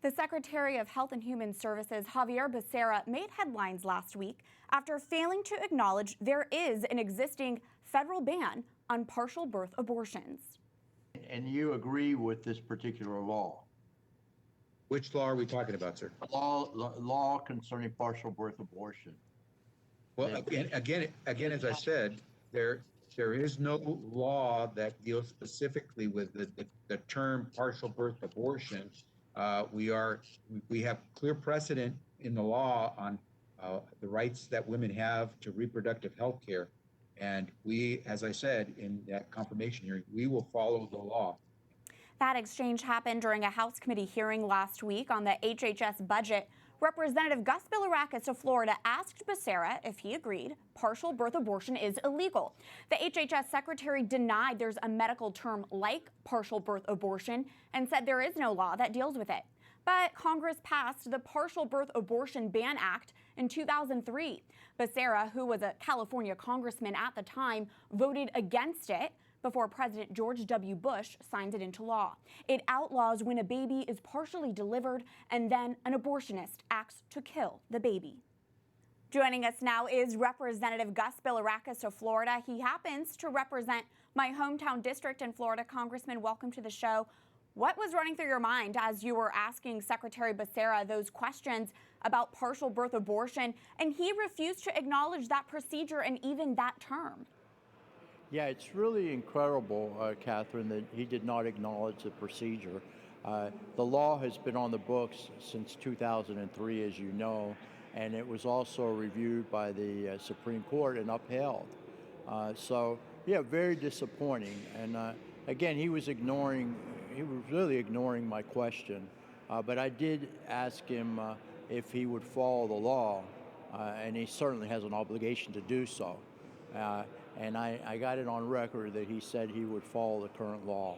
The Secretary of Health and Human Services, Xavier Becerra, made headlines last week after failing to acknowledge there is an existing federal ban on partial birth abortions. And you agree with this particular law? Which law are we talking about, sir? Law concerning partial birth abortion. Well, again, as I said, there is no law that deals specifically with the term partial birth abortion. We have clear precedent in the law on the rights that women have to reproductive health care. And we, as I said in that confirmation hearing, we will follow the law. That exchange happened during a House committee hearing last week on the HHS budget. Representative Gus Bilirakis of Florida asked Becerra if he agreed partial birth abortion is illegal. The HHS Secretary denied there's a medical term like partial birth abortion and said there is no law that deals with it. But Congress passed the Partial Birth Abortion Ban Act in 2003. Becerra, who was a California congressman at the time, voted against it before President George W. Bush signed it into law. It outlaws when a baby is partially delivered and then an abortionist acts to kill the baby. Joining us now is Representative Gus Bilirakis of Florida. He happens to represent my hometown district in Florida. Congressman, welcome to the show. What was running through your mind as you were asking Secretary Becerra those questions about partial birth abortion, and he refused to acknowledge that procedure and even that term? Yeah, it's really incredible, Catherine, that he did not acknowledge the procedure. The law has been on the books since 2003, as you know, and it was also reviewed by the Supreme Court and upheld. So, yeah, very disappointing. And again, he was really ignoring my question. But I did ask him if he would follow the law, and he certainly has an obligation to do so. And I got it on record that he said he would follow the current law.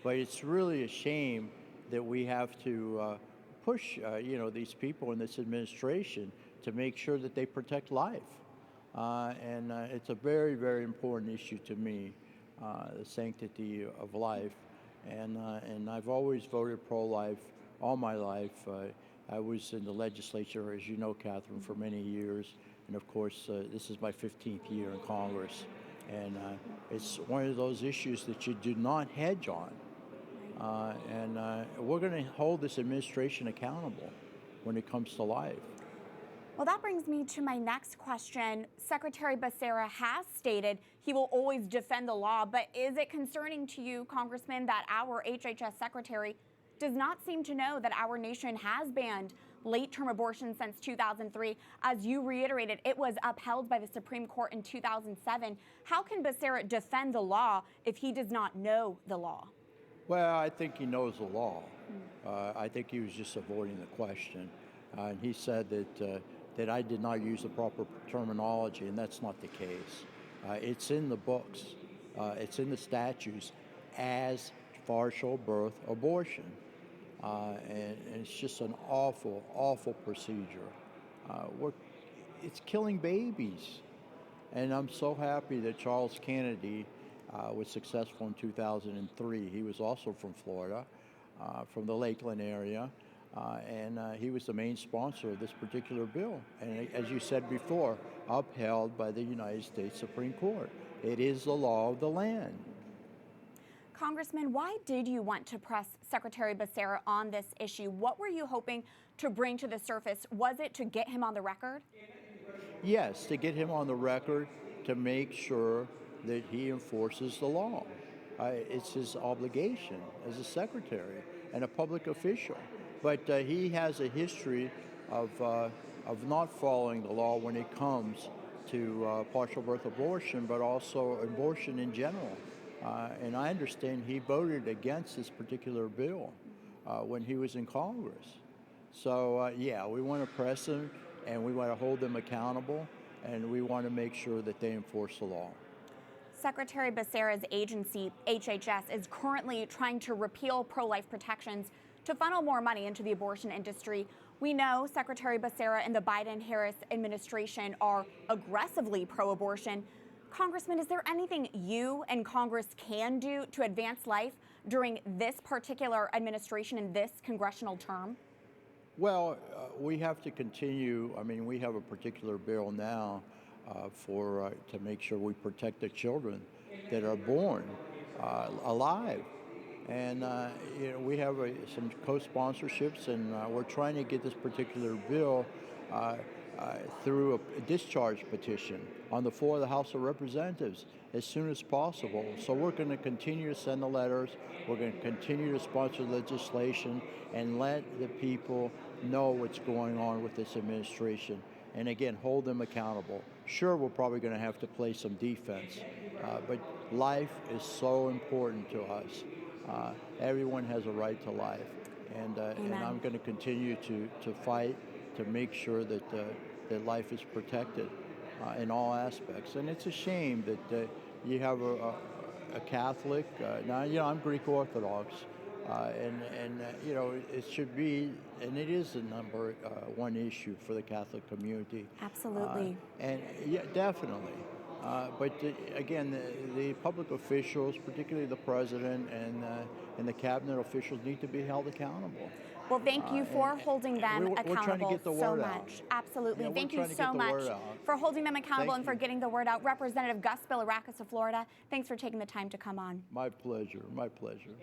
But it's really a shame that we have to push, these people in this administration to make sure that they protect life. And it's a very, very important issue to me, the sanctity of life. And I've always voted pro-life all my life. I was in the legislature, as you know, Catherine, for many years. And of course, this is my 15th year in Congress. And it's one of those issues that you do not hedge on. And we're going to hold this administration accountable when it comes to life. Well, that brings me to my next question. Secretary Becerra has stated he will always defend the law, but is it concerning to you, Congressman, that our HHS Secretary does not seem to know that our nation has banned late-term abortion since 2003? As you reiterated, it was upheld by the Supreme Court in 2007. How can Becerra defend the law if he does not know the law? Well, I think he knows the law. I think he was just avoiding the question. And he said that I did not use the proper terminology, and that's not the case. It's in the books. It's in the statutes as partial birth abortion. And it's just an awful, awful procedure. It's killing babies. And I'm so happy that Charles Kennedy was successful in 2003. He was also from Florida, from the Lakeland area, and he was the main sponsor of this particular bill. And as you said before, upheld by the United States Supreme Court. It is the law of the land. Congressman, why did you want to press Secretary Becerra on this issue? What were you hoping to bring to the surface? Was it to get him on the record? Yes, to get him on the record, to make sure that he enforces the law. It's his obligation as a secretary and a public official. But he has a history of not following the law when it comes to partial birth abortion, but also abortion in general. And I understand he voted against this particular bill when he was in Congress. So, yeah, we want to press him, and we want to hold them accountable, and we want to make sure that they enforce the law. Secretary Becerra's agency, HHS, is currently trying to repeal pro-life protections to funnel more money into the abortion industry. We know Secretary Becerra and the Biden-Harris administration are aggressively pro-abortion. Congressman, is there anything you and Congress can do to advance life during this particular administration in this congressional term? Well, we have to continue. I mean, we have a particular bill now to make sure we protect the children that are born alive. And we have some co-sponsorships, and we're trying to get this particular bill through a discharge petition on the floor of the House of Representatives as soon as possible. So we're going to continue to send the letters. We're going to continue to sponsor legislation and let the people know what's going on with this administration. And again, hold them accountable. Sure, we're probably going to have to play some defense, but life is so important to us. Everyone has a right to life, and I'm going to continue to fight to make sure that that life is protected in all aspects. And it's a shame that you have a Catholic. Now, I'm Greek Orthodox, and it should be, and it is the number one issue for the Catholic community. Absolutely. And yeah, definitely. But again, the public officials, particularly the president and the cabinet officials, need to be held accountable. Well, thank you for holding them accountable we're trying to get the so word much. out. Absolutely. Yeah, thank we're you trying to so get the much word out. for holding them accountable Thank and for you. getting the word out. Representative Gus Bilirakis of Florida, thanks for taking the time to come on. My pleasure. My pleasure.